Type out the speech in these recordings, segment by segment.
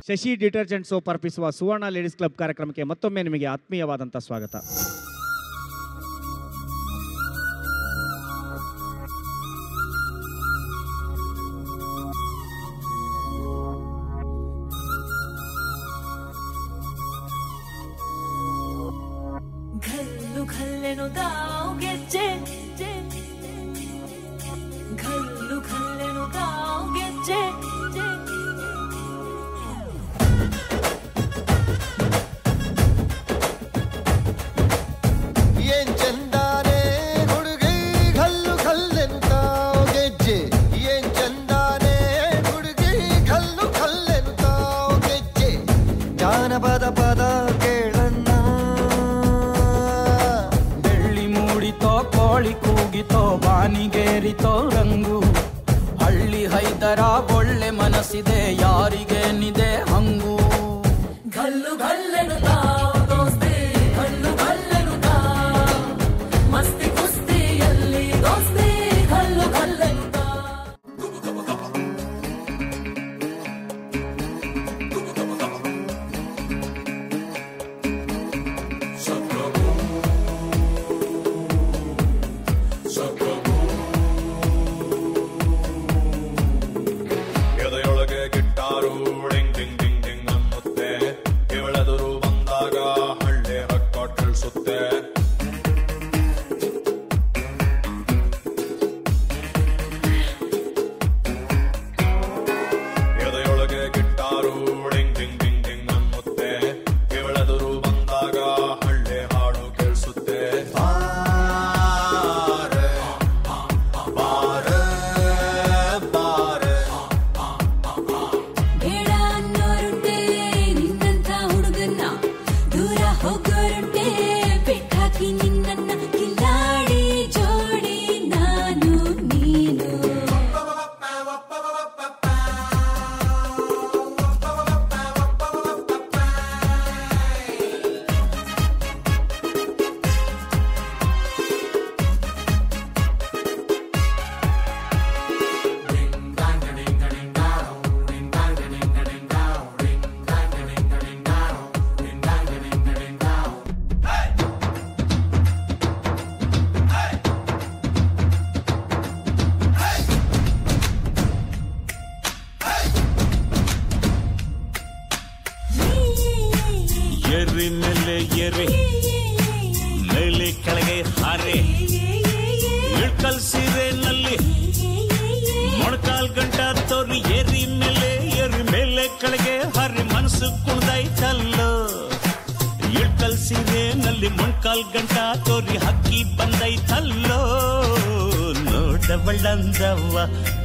Shashi detergent soap ಅರ್ಪಿಸುವ ಸುವರ್ಣ ladies club ಕಾರ್ಯಕ್ರಮಕ್ಕೆ ಮತ್ತೊಮ್ಮೆ ನಿಮಗೆ ಆತ್ಮೀಯವಾದಂಥ ಸ್ವಾಗತ. ಬಾನಿಗೇರಿತೋ ರಂಗು ಹಳ್ಳಿ ಹೈದರ ಒಳ್ಳೆ ಮನಸ್ಸಿದೆ ಯಾರಿಗೇನಿದೆ ಹಂಗು ಗಲ್ಲು ಗಲ್ಲೆನುತ್ತಾ ದೋಸ್ತಿ ಗಲ್ಲು ಗಲ್ಲೆನುತ್ತಾ ಮಸ್ತಿ ಕುಸ್ತಿಯಲ್ಲಿ ದೋಸ್ತಿ ಗಲ್ಲು ಗಲ್ಲೆನುತ್ತಾ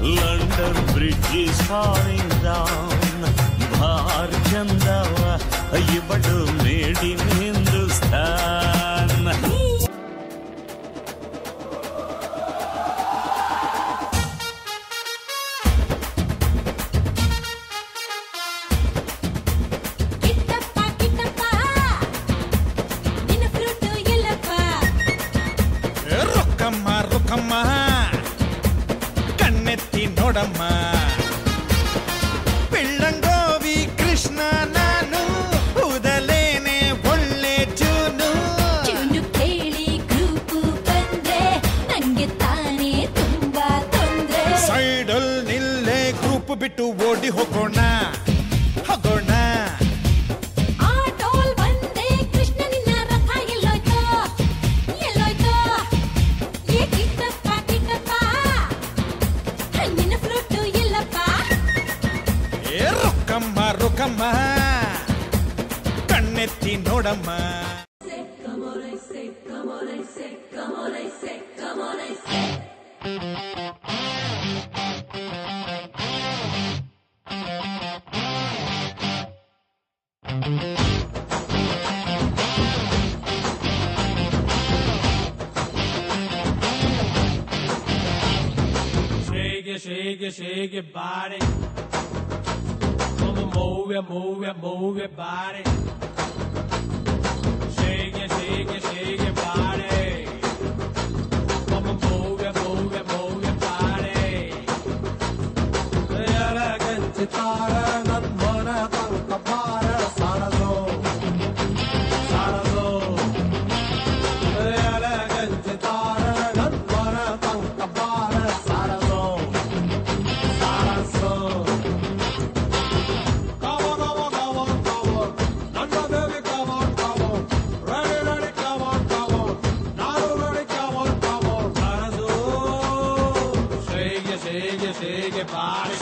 London Bridge is falling down. Bhar Chandava, ye badu made in Hindustan. Kittappa kittappa, ninna fruit yellappa. Rokkamma rokkamma. ನೋಡಮ್ಮ ಬೆಳ್ಳಂಗೋವಿ ಕೃಷ್ಣ ನಾನು ಊದಲೇನೆ ಒಳ್ಳೆ ಚೂನು ಚೂನು ಕೇಳಿ ಗ್ರೂಪು ಬಂದ್ರೆ ನಂಗೆ ತಾನೇ ತುಂಬಾ ತೊಂದ್ರೆ ಸೈಡಲ್ ನಿಲ್ಲೇ ಗ್ರೂಪ್ ಬಿಟ್ಟು ಓಡಿ ಹೋಗೋಣ ಹೋಗೋಣ ಆಟೋಲ್ ಬಂದೆ ಕೃಷ್ಣ ನಿನ್ನ ರಥ ಎಲ್ಲೋಯ್ತೋ ಎಲ್ಲೋಯ್ತೋ ಏ ಕಿಟ್ಟಪ್ಪ ಕಿಟ್ಟಪ್ಪ ನಿನ್ನ ಫ್ರೂಟು ಎಲ್ಲಪ್ಪ ಏ ರೊಕ್ಕಮ್ಮ ರೊಕ್ಕಮ್ಮ ಕಣ್ಣೆತ್ತಿ ನೋಡಮ್ಮ Shake your body. Come on, move your body. Shake your body. Come on, move your body. Yara ganchi tara nan mona tanka shake your body.